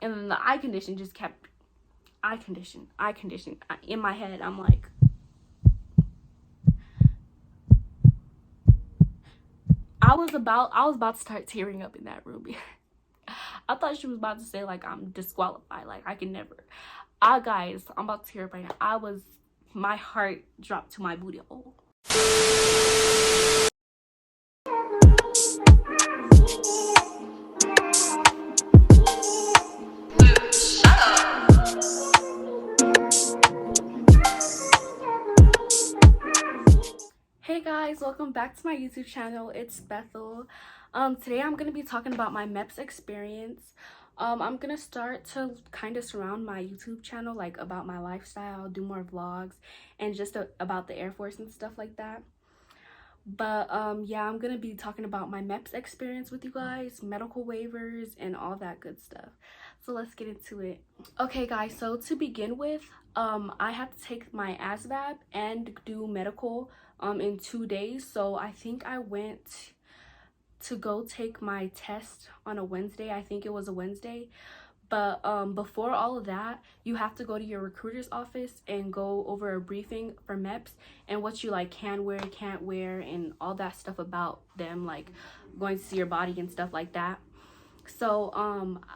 And then the eye condition just kept eye condition. In my head, I'm like, I was about to start tearing up in that room. I thought she was about to say like I'm disqualified, like I can never. Guys, I'm about to tear up right now. My heart dropped to my booty hole. Hey guys, welcome back to my YouTube channel. It's Bethel. Today I'm gonna be talking about my Meps experience. I'm gonna start to kind of surround my YouTube channel like about my lifestyle, do more vlogs, and just about the Air Force and stuff like that. But yeah, I'm gonna be talking about my Meps experience with you guys, medical waivers, and all that good stuff. So let's get into it. Okay guys, so to begin with, I have to take my ASVAB and do medical in 2 days. So I think I went to go take my test on a Wednesday. I think it was a Wednesday. But before all of that, you have to go to your recruiter's office and go over a briefing for Meps and what you like can wear, can't wear, and all that stuff about them, like going to see your body and stuff like that. So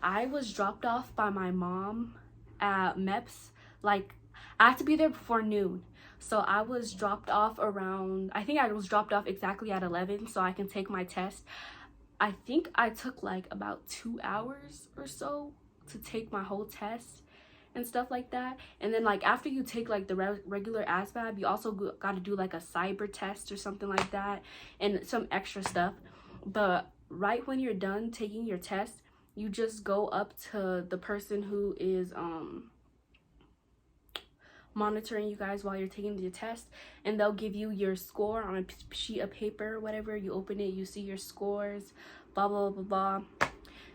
I was dropped off by my mom at Meps. Like I had to be there before noon. So I was dropped off around, I think I was dropped off exactly at 11 so I can take my test. I think I took like about 2 hours or so to take my whole test and stuff like that. And then like after you take like the regular ASVAB, you also got to do like a cyber test or something like that and some extra stuff. But right when you're done taking your test, you just go up to the person who is monitoring you guys while you're taking your test, and they'll give you your score on a sheet of paper or whatever. You open it, you see your scores, blah blah blah blah.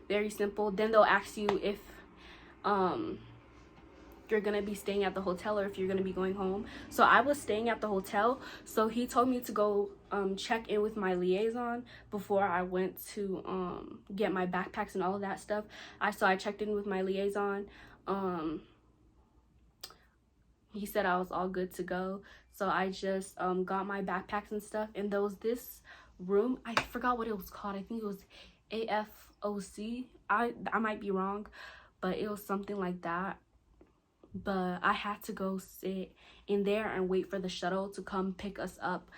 Very simple. Then they'll ask you if you're gonna be staying at the hotel or if you're gonna be going home. So I was staying at the hotel, so he told me to go check in with my liaison before I went to get my backpacks and all of that stuff. So I checked in with my liaison. He said I was all good to go. So I just got my backpacks and stuff, and there was this room, I forgot what it was called. I think it was AFOC. I might be wrong, but it was something like that. But I had to go sit in there and wait for the shuttle to come pick us up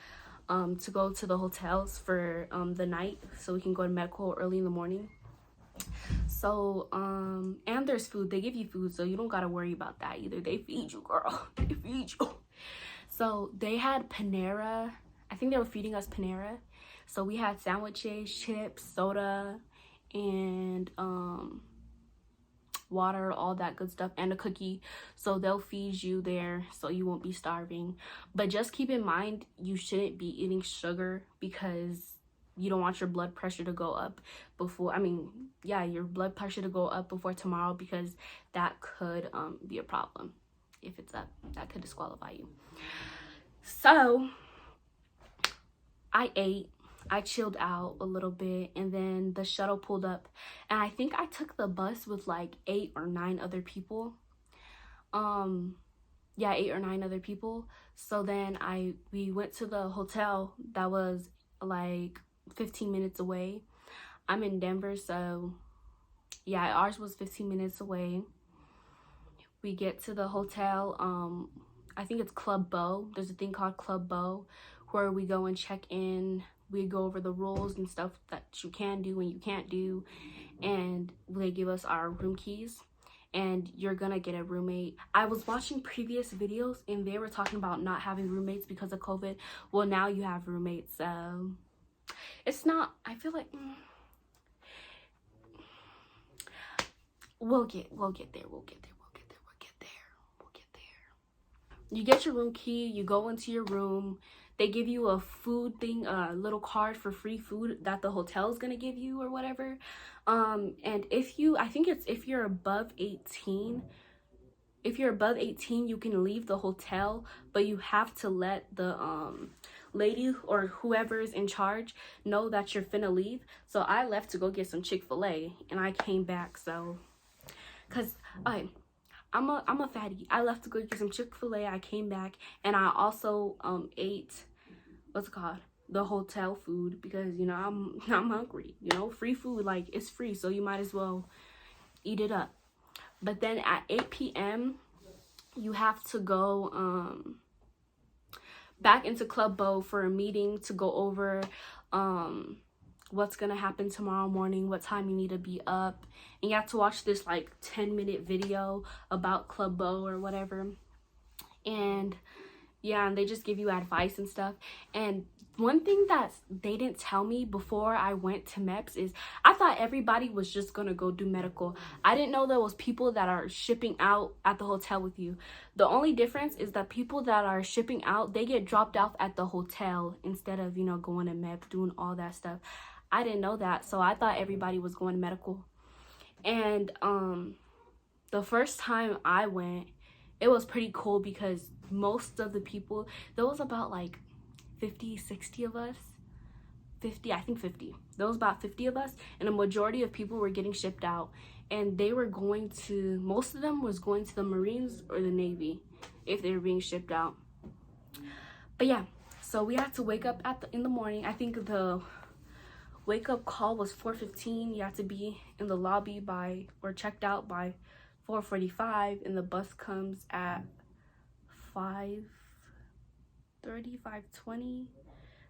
to go to the hotels for the night so we can go to medical early in the morning. So and there's food. They give you food, so you don't gotta worry about that either. They feed you, girl. They feed you. So they had Panera. I think they were feeding us Panera. So we had sandwiches, chips, soda, and water, all that good stuff, and a cookie. So they'll feed you there so you won't be starving. But just keep in mind, you shouldn't be eating sugar because you don't want your blood pressure to go up before, your blood pressure to go up before tomorrow, because that could be a problem. If it's up, that could disqualify you. So I ate, I chilled out a little bit, and then the shuttle pulled up, and I think I took the bus with like 8 or 9 other people. 8 or 9 other people. So then we went to the hotel that was like 15 minutes away. I'm in Denver, so yeah, ours was 15 minutes away. We get to the hotel, I think it's Club Bow. There's a thing called Club Bow where we go and check in. We go over the rules and stuff that you can do and you can't do, and they give us our room keys, and you're gonna get a roommate. I was watching previous videos and they were talking about not having roommates because of COVID. Well, now you have roommates, so it's not, I feel like we'll get there. You get your room key, you go into your room, they give you a food thing, a little card for free food that the hotel's gonna give you or whatever. And if you're above 18, you can leave the hotel, but you have to let the lady or whoever's in charge know that you're finna leave. So I left to go get some Chick-fil-A, and I came back, so because I'm a fatty. I left to go get some Chick-fil-A. I came back and I also ate, what's it called, the hotel food, because you know I'm hungry. You know, free food, like, it's free, so you might as well eat it up. But then at 8 p.m. you have to go back into Club Bow for a meeting to go over what's gonna happen tomorrow morning, what time you need to be up, and you have to watch this like 10-minute video about Club Bow or whatever. And yeah, and they just give you advice and stuff. And one thing that they didn't tell me before I went to Meps is I thought everybody was just gonna go do medical. I didn't know there was people that are shipping out at the hotel with you. The only difference is that people that are shipping out, they get dropped off at the hotel instead of, you know, going to Meps, doing all that stuff. I didn't know that, so I thought everybody was going to medical. And the first time I went, it was pretty cool because most of the people, there was about like 50, 60 of us. 50, I think 50. There was about 50 of us, and a majority of people were getting shipped out. And they were going to, most of them was going to the Marines or the Navy if they were being shipped out. But yeah, so we had to wake up in the morning. I think the wake up call was 4:15. You have to be in the lobby or checked out by 4:45, and the bus comes at 5:30, 5:20,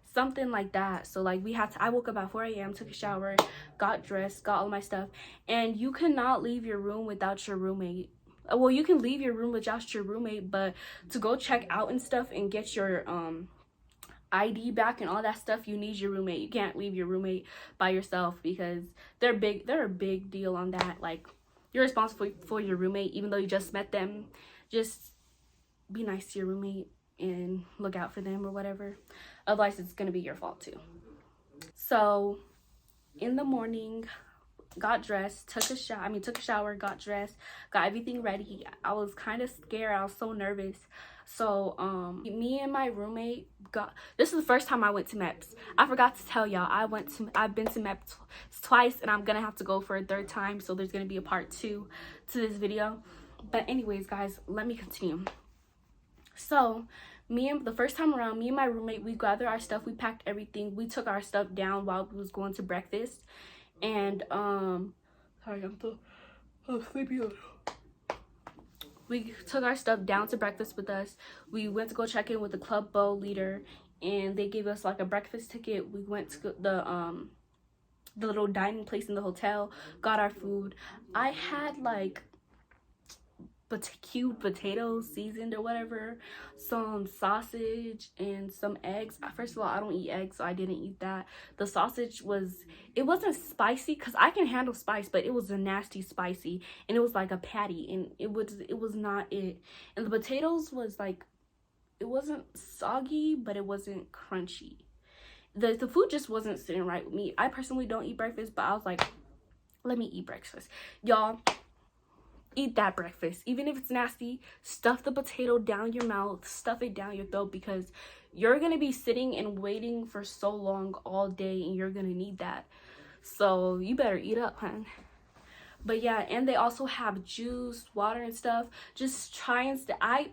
something like that. So like I woke up at 4 a.m, took a shower, got dressed, got all my stuff. And you cannot leave your room without your roommate. Well, you can leave your room without your roommate, but to go check out and stuff and get your ID back and all that stuff, you need your roommate. You can't leave your roommate by yourself because they're a big deal on that. Like, you're responsible for your roommate even though you just met them. Just be nice to your roommate and look out for them or whatever. Otherwise, it's gonna be your fault too. So in the morning, got dressed, took a shower, got dressed, got everything ready. I was kind of scared. I was so nervous. So me and my roommate this is the first time I went to Meps. I forgot to tell y'all, I've been to Meps twice, and I'm gonna have to go for a third time, so there's gonna be a part 2 to this video. But anyways, guys, let me continue. So the first time around, me and my roommate, we gathered our stuff, we packed everything, we took our stuff down while we was going to breakfast. And sorry, I'm sleepy. We took our stuff down to breakfast with us. We went to go check in with the Club Bow leader, and they gave us like a breakfast ticket. We went to the little dining place in the hotel, got our food. I had like cubed potatoes seasoned or whatever, some sausage and some eggs. First of all, I don't eat eggs, so I didn't eat that. The sausage it wasn't spicy because I can handle spice, but it was a nasty spicy, and it was like a patty, and it was not it. And the potatoes was like, it wasn't soggy, but it wasn't crunchy. The food just wasn't sitting right with me. I personally don't eat breakfast, but I was like, let me eat breakfast. Y'all, eat that breakfast. Even if it's nasty, stuff the potato down your mouth, stuff it down your throat, because you're gonna be sitting and waiting for so long all day, and you're gonna need that. So you better eat up, hun. But yeah, and they also have juice, water and stuff. Just trying to I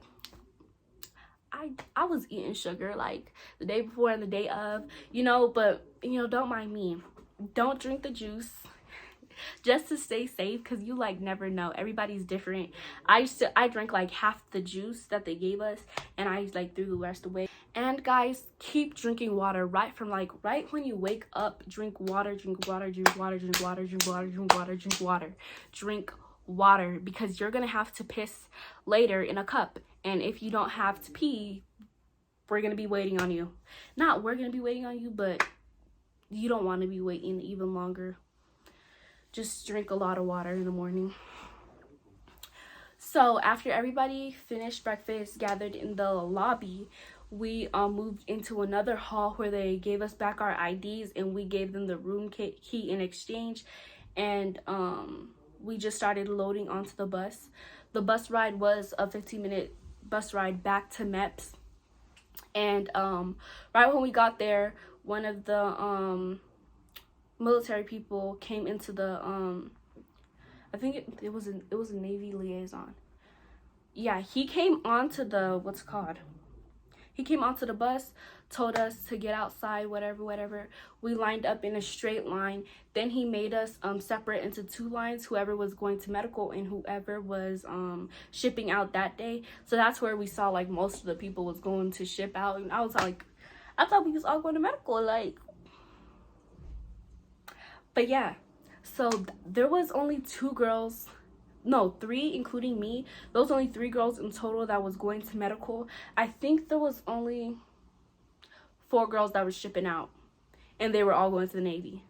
was eating sugar like the day before and the day of, you know, but you know, don't mind me. Don't drink the juice. Just to stay safe, because you like never know, everybody's different. I drank like half the juice that they gave us, and I like threw the rest away. And guys, keep drinking water right when you wake up. Drink water, drink water, drink water, drink water, drink water, drink water, drink water, drink water, because you're gonna have to piss later in a cup, and if you don't have to pee, we're gonna be waiting on you. Not we're gonna be waiting on you, but you don't want to be waiting even longer. Just drink a lot of water in the morning. So after everybody finished breakfast, gathered in the lobby, we moved into another hall where they gave us back our IDs, and we gave them the room key in exchange. And we just started loading onto the bus. The bus ride was a 15-minute bus ride back to Meps. And right when we got there, one of the military people came into the I think it was a Navy liaison. Yeah, he came onto the what's it called? He came onto the bus, told us to get outside, whatever. We lined up in a straight line. Then he made us separate into two lines, whoever was going to medical and whoever was shipping out that day. So that's where we saw like most of the people was going to ship out. And I was like, I thought we was all going to medical, like. But yeah, so there was only two girls, no, three including me. There was only three girls in total that was going to medical. I think there was only 4 girls that were shipping out, and they were all going to the Navy.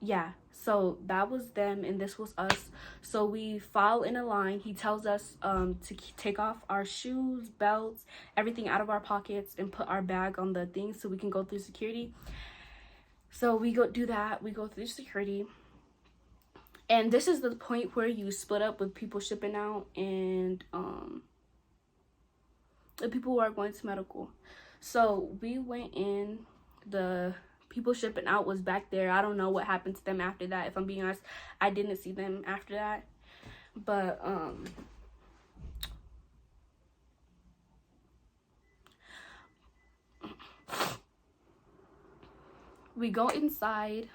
Yeah, so that was them and this was us. So we file in a line. He tells us to take off our shoes, belts, everything out of our pockets and put our bag on the thing so we can go through security. So we go do that. We go through security. And this is the point where you split up with people shipping out and the people who are going to medical. So we went in, the people shipping out was back there. I don't know what happened to them after that. If I'm being honest, I didn't see them after that. But we go inside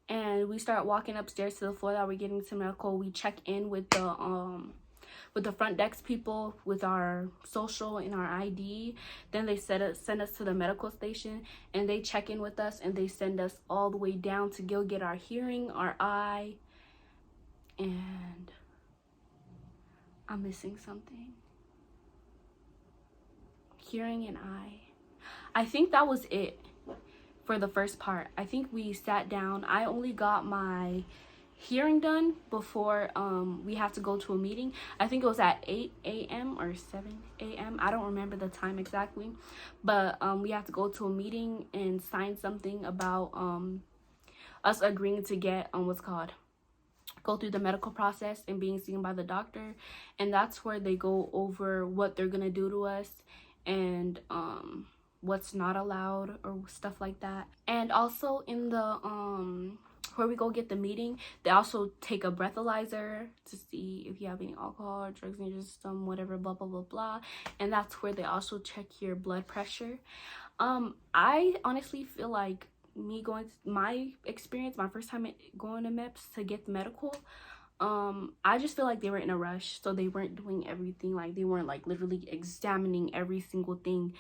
and we start walking upstairs to the floor that we're getting to medical. We check in with the front desk people with our social and our ID. Then they send us to the medical station and they check in with us and they send us all the way down to go get our hearing, our eye, and I'm missing something. Hearing and eye. I think that was it for the first part. I think we sat down. I only got my hearing done before we have to go to a meeting. I think it was at 8 a.m. or 7 a.m. I don't remember the time exactly, but we have to go to a meeting and sign something about us agreeing to get go through the medical process and being seen by the doctor. And that's where they go over what they're gonna do to us and what's not allowed or stuff like that. And also in the where we go get the meeting, they also take a breathalyzer to see if you have any alcohol or drugs in your system, whatever, blah blah blah blah. And that's where they also check your blood pressure. I honestly feel like my experience, my first time going to Meps to get the medical, I just feel like they were in a rush, so they weren't doing everything. Like they weren't like literally examining every single thing.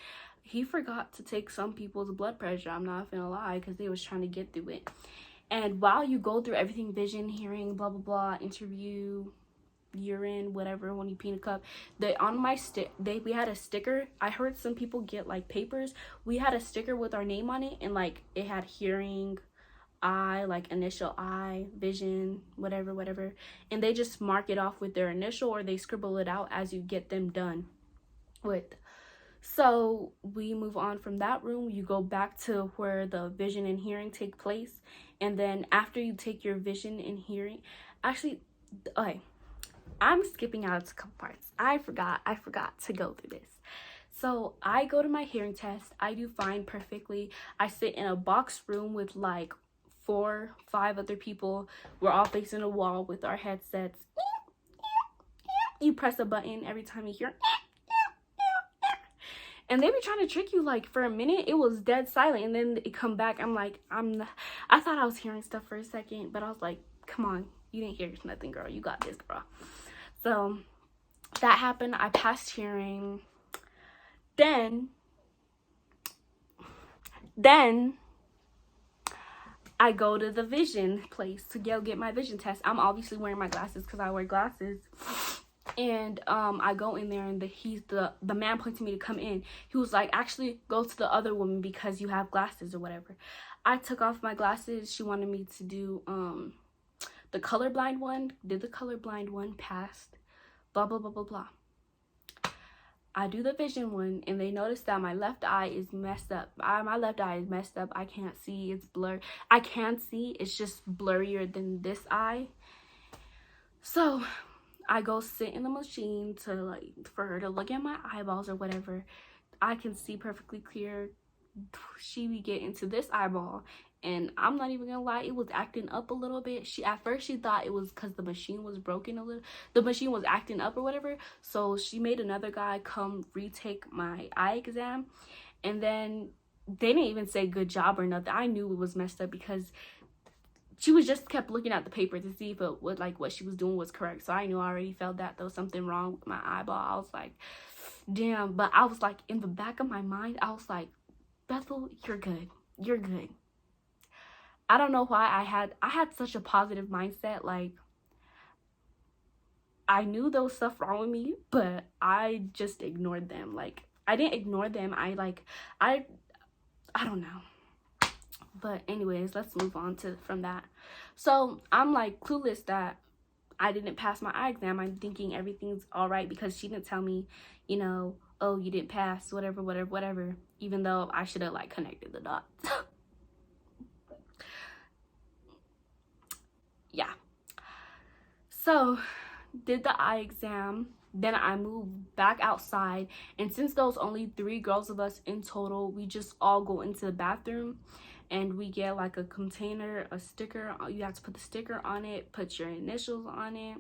He forgot to take some people's blood pressure, I'm not gonna lie, because they was trying to get through it. And while you go through everything, vision, hearing, blah blah blah, interview, urine, whatever, when you pee in a cup, we had a sticker. I heard some people get like papers. We had a sticker with our name on it, and like it had hearing, eye, like initial I, vision, whatever, and they just mark it off with their initial or they scribble it out as you get them done with. So we move on from that room. You go back to where the vision and hearing take place, and then after you take your vision and hearing, actually, okay, I'm skipping out a couple parts. I forgot to go through this. So I go to my hearing test. I do fine perfectly. I sit in a box room with like 4-5 other people. We're all facing a wall with our headsets. You press a button every time you hear, and they be trying to trick you. Like for a minute it was dead silent, and then it come back. I thought I was hearing stuff for a second, but I was like, come on, you didn't hear nothing, girl. You got this, girl. So that happened. I passed hearing. Then I go to the vision place to go get my vision test. I'm obviously wearing my glasses because I wear glasses. And I go in there, and the man pointed me to come in. He was like, actually go to the other woman because you have glasses or whatever. I took off my glasses. She wanted me to do the colorblind one. Did the colorblind one, passed, blah blah blah blah blah. I do the vision one, and they notice that my left eye is messed up. My left eye is messed up. I can't see. It's blurred. I can see. It's just blurrier than this eye. So I go sit in the machine for her to look at my eyeballs or whatever. I can see perfectly clear. She would get into this eyeball, and I'm not even gonna lie, it was acting up a little bit. At first she thought it was because the machine was broken a little, the machine was acting up or whatever. So she made another guy come retake my eye exam, and then they didn't even say good job or nothing. I knew it was messed up because she was just kept looking at the paper to see if it was like what she was doing was correct. So I knew I already felt that there was something wrong with my eyeball. I was like, damn. But I was like, in the back of my mind, I was like, Bethel, you're good. You're good. I don't know why I had such a positive mindset. Like, I knew there was stuff wrong with me, but I just ignored them. Like, I didn't ignore them. I don't know. But anyways, let's move on from that. So I'm like clueless that I didn't pass my eye exam. I'm thinking everything's all right because she didn't tell me, you know, oh, you didn't pass, whatever, even though I should have like connected the dots. Yeah. So did the eye exam, then I moved back outside, and since there was only 3 girls of us in total, we just all go into the bathroom and we get like a container, a sticker. You have to put the sticker on it, put your initials on it.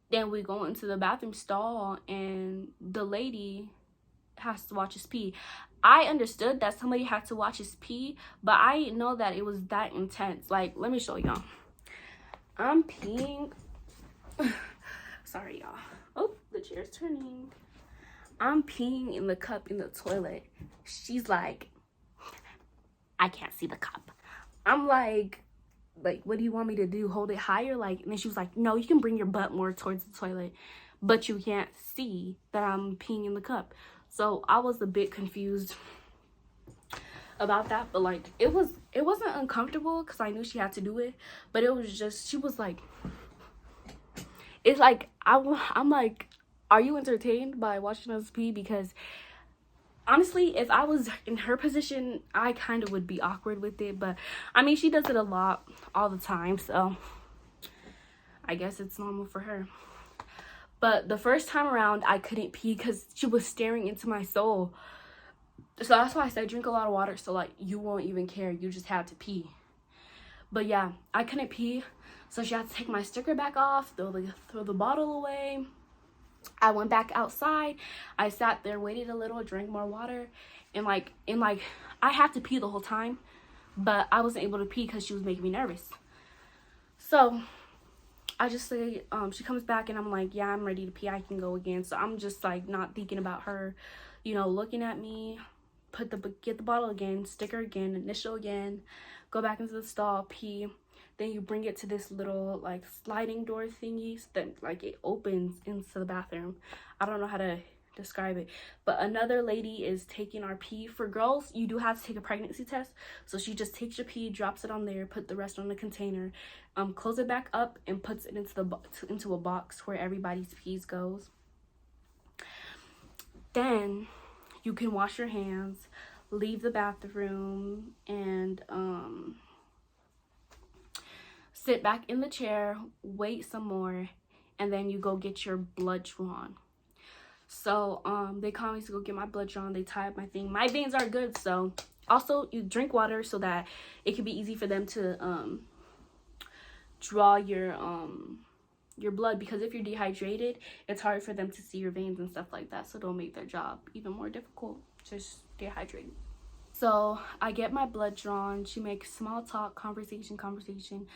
Then we go into the bathroom stall and the lady has to watch us pee. I understood that somebody had to watch us pee, but I didn't know that it was that intense. Like, let me show y'all. I'm peeing. Sorry, y'all. Oh, the chair's turning. I'm peeing in the cup in the toilet. She's like, I can't see the cup. I'm like, what do you want me to do? Hold it higher? Like, and then she was like, no, you can bring your butt more towards the toilet, but you can't see that I'm peeing in the cup. So I was a bit confused about that, but like, it wasn't uncomfortable because I knew she had to do it, but it was just, she was like, it's like, I'm like, are you entertained by watching us pee? Because honestly, if I was in her position, I kind of would be awkward with it. But I mean, she does it a lot, all the time, so I guess it's normal for her. But the first time around, I couldn't pee because she was staring into my soul. So that's why I said drink a lot of water, so like you won't even care, you just have to pee. But yeah, I couldn't pee, so she had to take my sticker back off, throw the bottle away. I went back outside. I sat there, waited a little, drank more water, and like I had to pee the whole time, but I wasn't able to pee because she was making me nervous. So I just say, she comes back and I'm like, yeah, I'm ready to pee, I can go again. So I'm just like not thinking about her, you know, looking at me, get the bottle again, sticker again, initial again, go back into the stall, pee. Then you bring it to this little like sliding door thingy that like it opens into the bathroom. I don't know how to describe it, but another lady is taking our pee. For girls, you do have to take a pregnancy test, so she just takes your pee, drops it on there, put the rest on the container, close it back up, and puts it into a box where everybody's pees goes. Then you can wash your hands, leave the bathroom, and sit back in the chair, wait some more, and then you go get your blood drawn. So they call me to go get my blood drawn. They tie up my thing. My veins are good, so also you drink water so that it can be easy for them to draw your blood, because if you're dehydrated, it's hard for them to see your veins and stuff like that, so don't make their job even more difficult. Just stay hydrated. So I get my blood drawn. She makes small talk, conversation.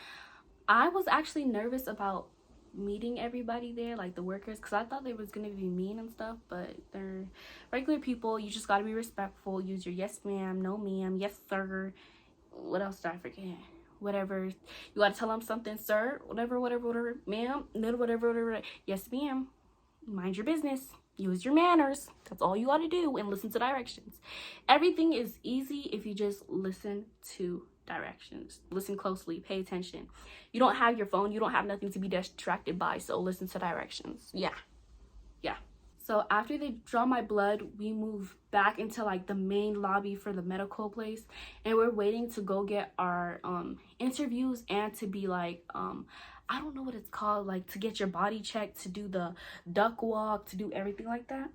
I was actually nervous about meeting everybody there, like the workers, because I thought they was gonna be mean and stuff, but they're regular people. You just gotta be respectful. Use your yes ma'am, no ma'am, yes sir. What else did I forget? Whatever. You gotta tell them something, sir, whatever, ma'am, whatever. Yes ma'am. Mind your business. Use your manners. That's all you gotta do, and listen to directions. Everything is easy if you just listen to directions. Listen closely, pay attention. You don't have your phone, you don't have nothing to be distracted by, so listen to directions. Yeah. So after they draw my blood, we move back into like the main lobby for the medical place, and we're waiting to go get our interviews and to be like I don't know what it's called, like to get your body checked, to do the duck walk, to do everything like that.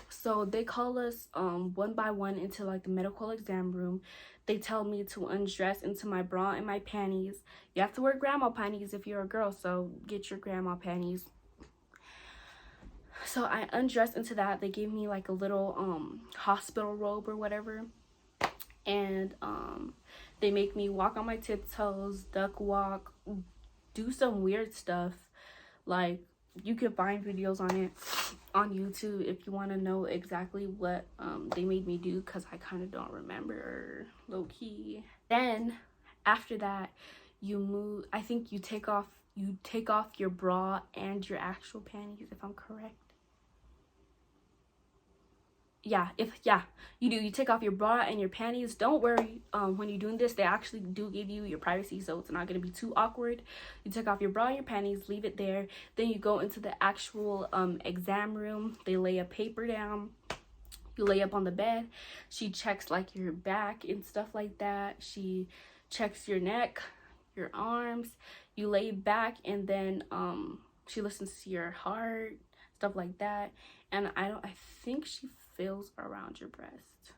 So they call us one by one into like the medical exam room. they tell me to undress into my bra and my panties. You have to wear grandma panties if you're a girl, so get your grandma panties. So I undressed into that. They gave me like a little hospital robe or whatever, and they make me walk on my tiptoes, duck walk, do some weird stuff. Like, you can find videos on it on YouTube if you want to know exactly what they made me do, because I kind of don't remember, low key. Then after that, you move, I think you take off your bra and your actual panties, if I'm correct. Yeah, you do. You take off your bra and your panties. Don't worry, when you're doing this, they actually do give you your privacy, so it's not going to be too awkward. You take off your bra and your panties, leave it there. Then you go into the actual exam room. They lay a paper down. You lay up on the bed. She checks like your back and stuff like that. She checks your neck, your arms. You lay back, and then she listens to your heart, stuff like that. And I think she feels around your breast.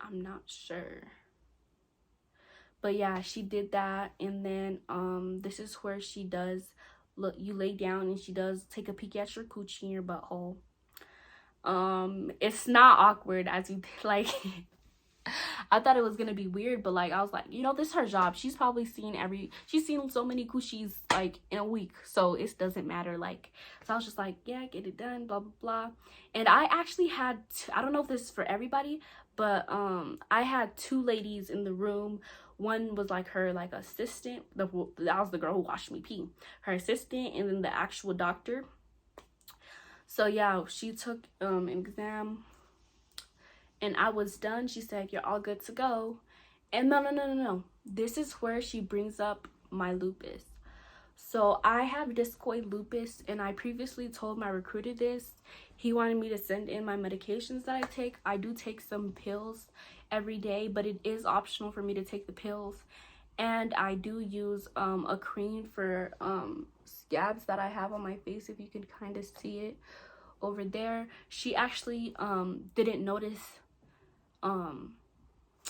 I'm not sure. But yeah, she did that. And then this is where she does, look, you lay down and she does take a peek at your coochie and your butthole. It's not awkward as you like. I thought it was gonna be weird, but like I was like, you know, this is her job. She's probably seen so many coochies like in a week, so it doesn't matter. Like, so I was just like, yeah, get it done, blah blah blah. And I actually had I don't know if this is for everybody, but I had two ladies in the room. One was like her like assistant, that was the girl who watched me pee, her assistant, and then the actual doctor. So yeah, she took an exam and I was done. She said, you're all good to go. And no. This is where she brings up my lupus. So I have discoid lupus, and I previously told my recruiter this. He wanted me to send in my medications that I take. I do take some pills every day, but it is optional for me to take the pills. And I do use a cream for scabs that I have on my face, if you can kind of see it over there. She actually didn't notice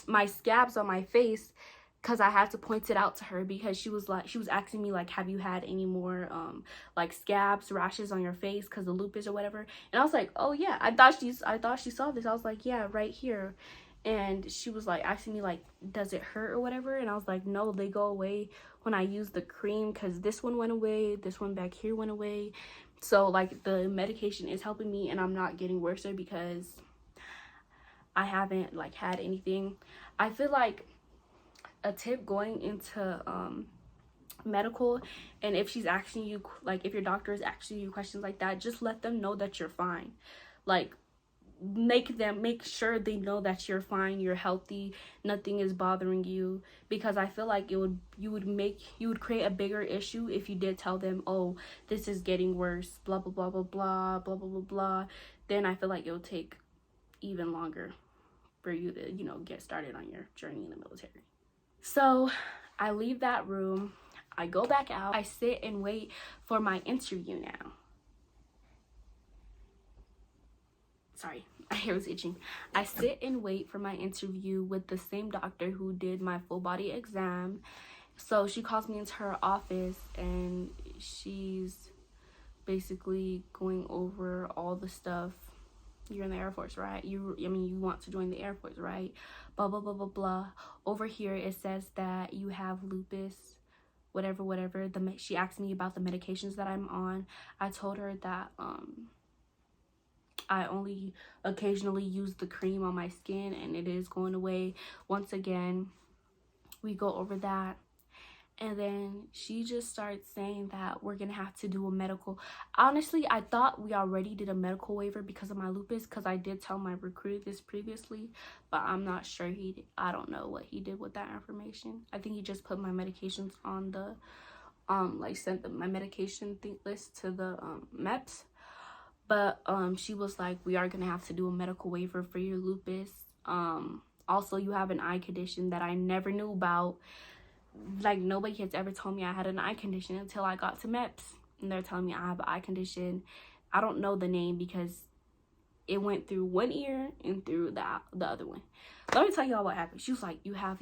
my scabs on my face, because I had to point it out to her, because she was asking me like, have you had any more like scabs, rashes on your face because of lupus or whatever. And I was like, oh yeah, I thought she saw this. I was like, yeah, right here. And she was like asking me like, does it hurt or whatever? And I was like, no, they go away when I use the cream, because this one went away, this one back here went away. So like the medication is helping me, and I'm not getting worse because I haven't like had anything. I feel like a tip going into medical, and if she's asking you, like if your doctor is asking you questions like that, just let them know that you're fine. Like make sure they know that you're fine, you're healthy, nothing is bothering you, because I feel like you would create a bigger issue if you did tell them, oh, this is getting worse, blah blah blah blah blah blah blah blah blah. Then I feel like it will take even longer for you to, you know, get started on your journey in the military. So I leave that room, I go back out, I sit and wait for my interview now. Sorry, my hair was itching. I sit and wait for my interview with the same doctor who did my full body exam. So she calls me into her office, and she's basically going over all the stuff. You're in the Air Force, right? You want to join the Air Force, right? Blah blah blah blah blah. Over here it says that you have lupus, whatever. She asked me about the medications that I'm on. I told her that I only occasionally use the cream on my skin, and it is going away. Once again, we go over that. And then she just starts saying that we're gonna have to do a medical. Honestly, I thought we already did a medical waiver because of my lupus, because I did tell my recruiter this previously, but I'm not sure I don't know what he did with that information. I think he just put my medications on the like sent my medication list to the Meps. But she was like, we are gonna have to do a medical waiver for your lupus. Also, you have an eye condition that I never knew about. Like, nobody has ever told me I had an eye condition until I got to Meps, and they're telling me I have an eye condition. I don't know the name because it went through one ear and through the other one. Let me tell y'all what happened. She was like, we're gonna have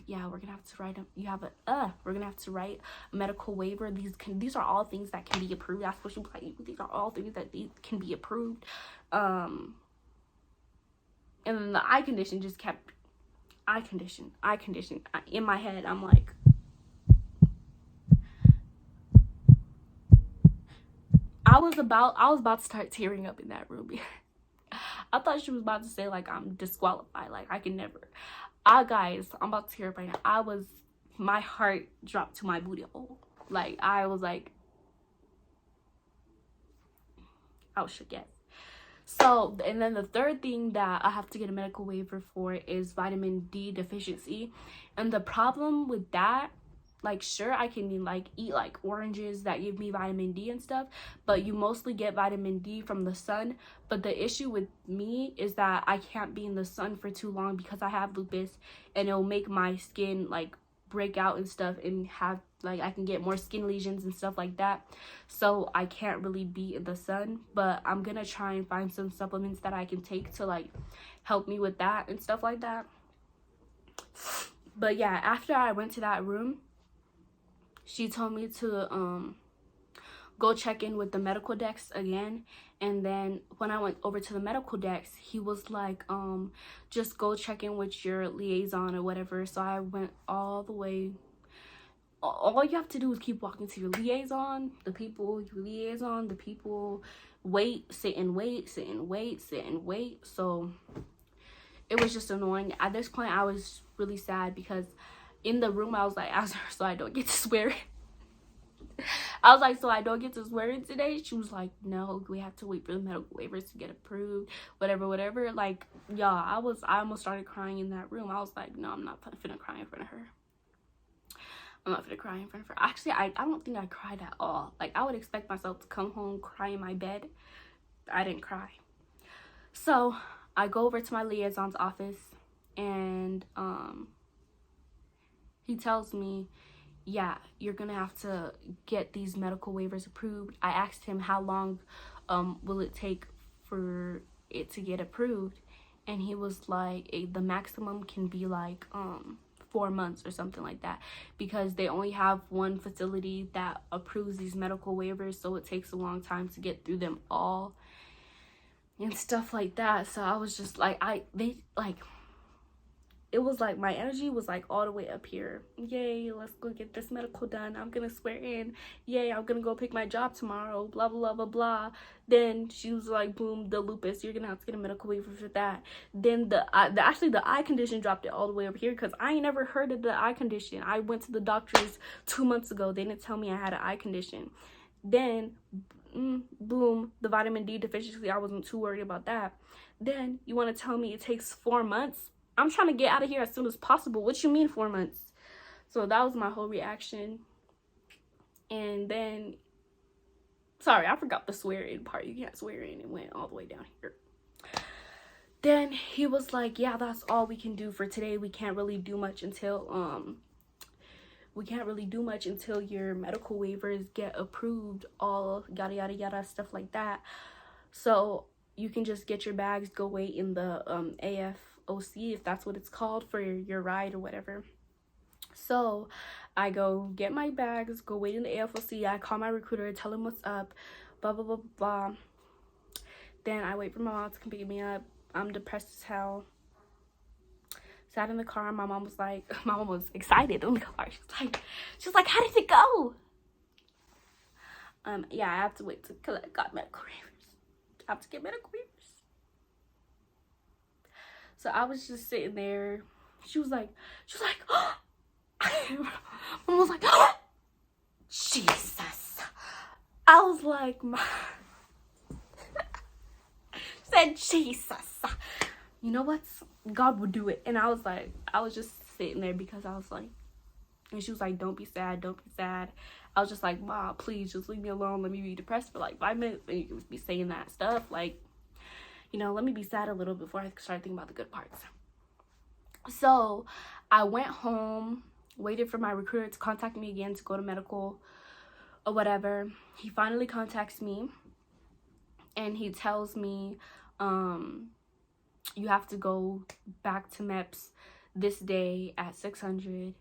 to write we're gonna have to write a medical waiver. These are all things that can be approved. That's what she was like. These are all things that can be approved. And then the eye condition just kept eye condition. In my head, I'm like, I was about to start tearing up in that room. I thought she was about to say like I'm disqualified, like I can never. Guys, I'm about to tear up right now. My heart dropped to my booty hole. Like I was shook. Yes. So, and then the third thing that I have to get a medical waiver for is vitamin D deficiency. And the problem with that, like, sure, I can like eat like oranges that give me vitamin D and stuff, but you mostly get vitamin D from the sun. But the issue with me is that I can't be in the sun for too long because I have lupus, and it'll make my skin like break out and stuff, and have like I can get more skin lesions and stuff like that. So I can't really be in the sun, but I'm gonna try and find some supplements that I can take to like help me with that and stuff like that. But yeah, after I went to that room, she told me to go check in with the medical desk again. And then when I went over to the medical desk, he was like, just go check in with your liaison or whatever. So I went all the way. All you have to do is keep walking to your liaison, the people wait, sit and wait. So it was just annoying. At this point, I was really sad because in the room, I was like, ask her so I don't get to swear in. I was like, so I don't get to swear in today? She was like, no, we have to wait for the medical waivers to get approved, whatever. Like, y'all, I almost started crying in that room. I was like, no, I'm not finna cry in front of her. Actually, I don't think I cried at all. Like, I would expect myself to come home, cry in my bed. I didn't cry. So I go over to my liaison's office, and he tells me, yeah, you're gonna have to get these medical waivers approved. I asked him how long will it take for it to get approved, and he was like, the maximum can be like 4 months or something like that, because they only have one facility that approves these medical waivers, so it takes a long time to get through them all and stuff like that. So I was just like, it was like my energy was like all the way up here. Yay, let's go get this medical done. I'm gonna swear in. Yay, I'm gonna go pick my job tomorrow. Blah, blah, blah, blah. Then she was like, boom, the lupus. You're gonna have to get a medical waiver for that. Then the eye condition dropped it all the way over here, because I ain't never heard of the eye condition. I went to the doctors 2 months ago. They didn't tell me I had an eye condition. Then, boom, the vitamin D deficiency. I wasn't too worried about that. Then you want to tell me it takes 4 months? I'm trying to get out of here as soon as possible. What you mean 4 months? So that was my whole reaction. And then, sorry, I forgot the swear in part. You can't swear in. It went all the way down here. Then he was like, yeah, that's all we can do for today. We can't really do much until your medical waivers get approved, all yada yada yada, stuff like that. So you can just get your bags, go wait in the AFOC, if that's what it's called, for your ride or whatever. So I go get my bags, go wait in the AFOC. I call my recruiter, tell him what's up, blah blah blah blah. Then I wait for my mom to come pick me up. I'm depressed as hell. Sat in the car. My mom was excited in the car. She was like, how did it go? Yeah, I have to wait till I got medical waivers. I have to get medical waivers. So I was just sitting there. She was like, Mom was like, oh, Jesus. I was like, said Jesus. You know what? God will do it. And I was just sitting there because I was like, and she was like, don't be sad. I was just like, Mom, please just leave me alone. Let me be depressed for like 5 minutes. And you can be saying that stuff. Like, you know, let me be sad a little before I start thinking about the good parts. So I went home, waited for my recruiter to contact me again to go to medical or whatever. He finally contacts me and he tells me, you have to go back to Meps this day at 600.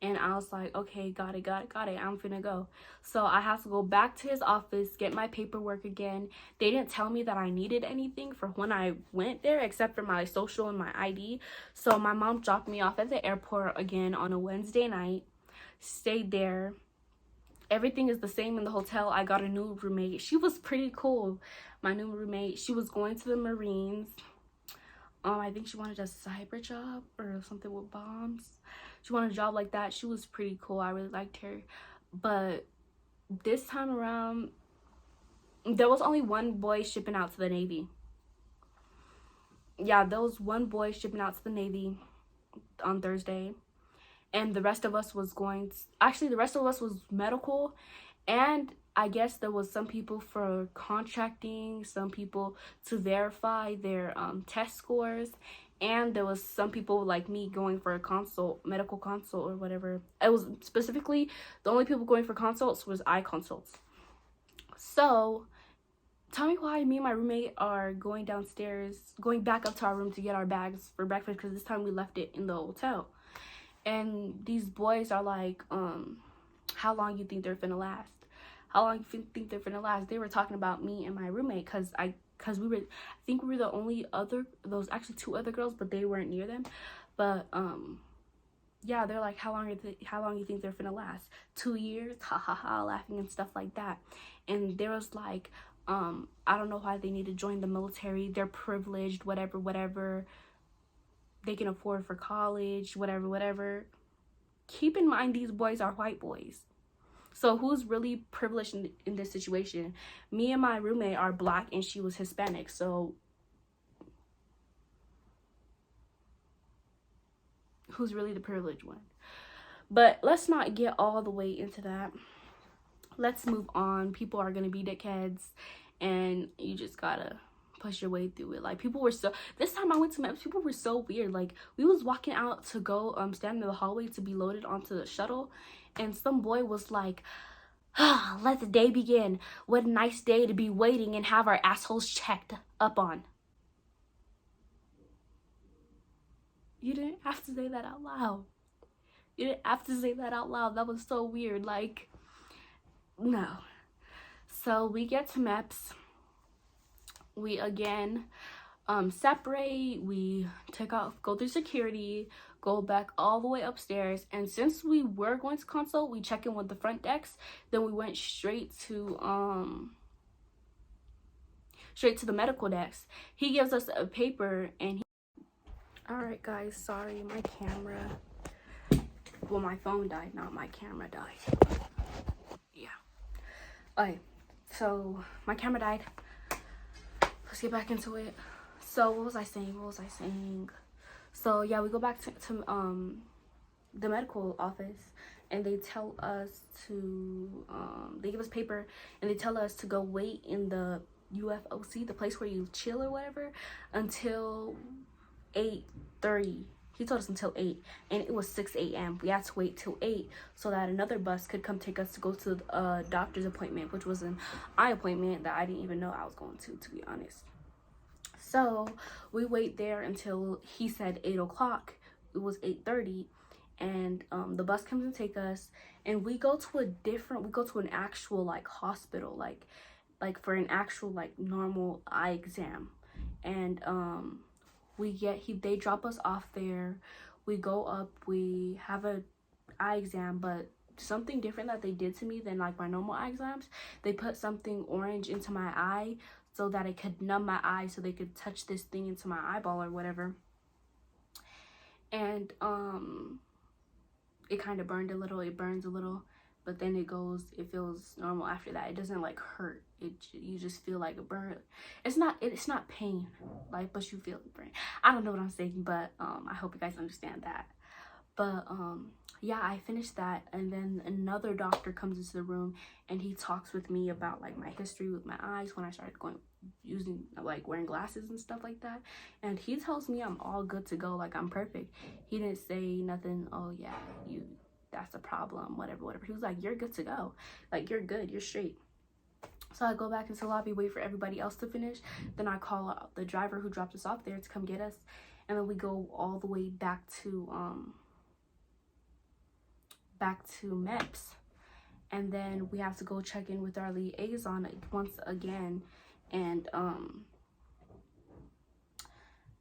And I was like, okay, got it. I'm finna go. So I have to go back to his office, get my paperwork again. They didn't tell me that I needed anything for when I went there, except for my social and my ID. So my mom dropped me off at the airport again on a Wednesday night. Stayed there. Everything is the same in the hotel. I got a new roommate. She was pretty cool. My new roommate, she was going to the Marines. I think she wanted a cyber job or something with bombs. She wanted a job like that. She was pretty cool. I really liked her. But this time around, there was only one boy shipping out to the Navy. Yeah, there was one boy shipping out to the Navy on Thursday. And the rest of us was going to, actually the rest of us was medical, and I guess there was some people for contracting, some people to verify their test scores, and there was some people like me going for a consult, medical consult or whatever. It was specifically the only people going for consults was eye consults. So tell me why me and my roommate are going downstairs, going back up to our room to get our bags for breakfast, because this time we left it in the hotel. And these boys are like, how long you think they're finna last? How long you think they're finna last? They were talking about me and my roommate, cause we were, I think we were the only other, there was actually two other girls, but they weren't near them. But yeah, they're like, how long you think they're finna last? 2 years? Ha ha ha, laughing and stuff like that. And there was like, I don't know why they need to join the military. They're privileged, whatever. They can afford for college, whatever. Keep in mind, these boys are white boys. So who's really privileged in this situation? Me and my roommate are black and she was Hispanic. So who's really the privileged one? But let's not get all the way into that. Let's move on. People are going to be dickheads, and you just gotta push your way through it. Like, people were so, this time I went to Meps, people were so weird. Like, we was walking out to go stand in the hallway to be loaded onto the shuttle, and some boy was like, let the day begin. What a nice day to be waiting and have our assholes checked up on. You didn't have to say that out loud. You didn't have to say that out loud. That was so weird. Like, no. So we get to Meps. We again separate. We take off, go through security, go back all the way upstairs. And since we were going to consult, we check in with the front desk. Then we went straight to the medical desk. He gives us a paper, and all right guys, sorry, my camera, well, my phone died, not my camera died. Yeah. Okay, so my camera died. Let's get back into it. So what was I saying? So yeah, we go back to the medical office, and they tell us to they give us paper, and they tell us to go wait in the UFOC, the place where you chill or whatever, until 8:30. He told us until 8, and it was 6 a.m. We had to wait till 8 so that another bus could come take us to go to a doctor's appointment, which was an eye appointment that I didn't even know I was going to be honest. So we wait there until he said 8 o'clock. It was 8:30, and the bus comes and take us, and we go to an actual like hospital, like for an actual like normal eye exam. And they drop us off there. We go up, we have a eye exam, but something different that they did to me than like my normal eye exams, they put something orange into my eye so that it could numb my eye, so they could touch this thing into my eyeball or whatever. And it kind of burned a little, it burns a little, but then it feels normal after that. It doesn't like hurt. You just feel like a burn. It's not pain, like, but you feel the burn. I don't know what I'm saying, but I hope you guys understand that. But yeah, I finished that, and then another doctor comes into the room, and he talks with me about like my history with my eyes when I started wearing glasses and stuff like that. And he tells me I'm all good to go, like I'm perfect. He didn't say nothing, oh yeah, that's a problem, whatever. He was like, you're good to go, like you're good, you're straight. So I go back into the lobby, wait for everybody else to finish. Then I call out the driver who dropped us off there to come get us. And then we go all the way back to Meps. And then we have to go check in with our liaison once again. And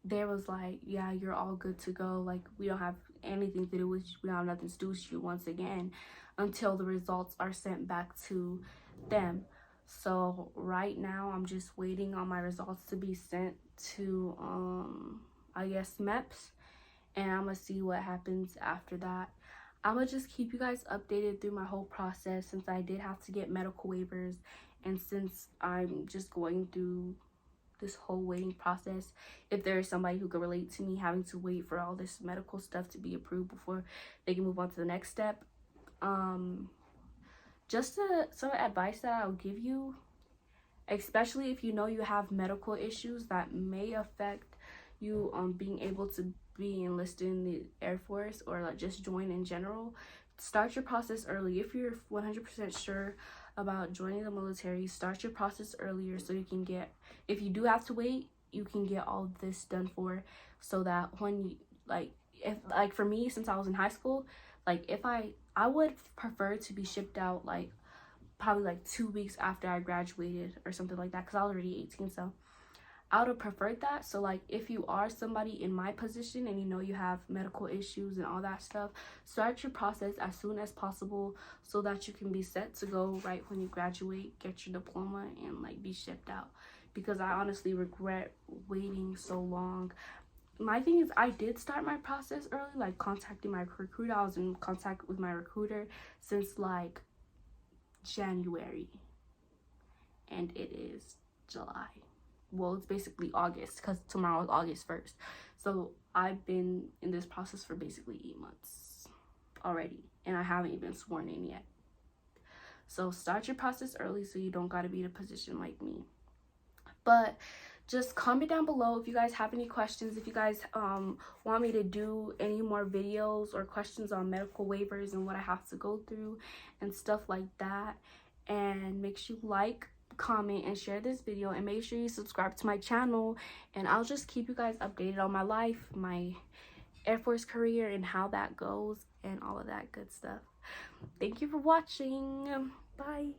they was like, yeah, you're all good to go. Like, we don't have anything to do with you. We don't have nothing to do with you once again until the results are sent back to them. So right now I'm just waiting on my results to be sent to I guess Meps, and I'm gonna see what happens after that. I'm gonna just keep you guys updated through my whole process, since I did have to get medical waivers, and since I'm just going through this whole waiting process. If there is somebody who could relate to me having to wait for all this medical stuff to be approved before they can move on to the next step, just some advice that I'll give you, especially if you know you have medical issues that may affect you being able to be enlisted in the Air Force, or like just join in general. Start your process early. If you're 100% sure about joining the military, start your process earlier so you can get, if you do have to wait, you can get all of this done for, so that when you, like, if, like for me, since I was in high school, like if I would prefer to be shipped out like probably like 2 weeks after I graduated or something like that, because I was already 18. So I would have preferred that. So like if you are somebody in my position and you know you have medical issues and all that stuff, start your process as soon as possible so that you can be set to go right when you graduate, get your diploma, and like be shipped out. Because I honestly regret waiting so long. My thing is, I did start my process early, like contacting my recruiter. I was in contact with my recruiter since like January, and it is July. Well, it's basically August, because tomorrow is August 1st. So I've been in this process for basically 8 months already, and I haven't even sworn in yet. So start your process early so you don't got to be in a position like me. But just comment down below if you guys have any questions, if you guys want me to do any more videos or questions on medical waivers and what I have to go through and stuff like that. And make sure you like, comment, and share this video, and make sure you subscribe to my channel, and I'll just keep you guys updated on my life, my Air Force career, and how that goes, and all of that good stuff. Thank you for watching. Bye.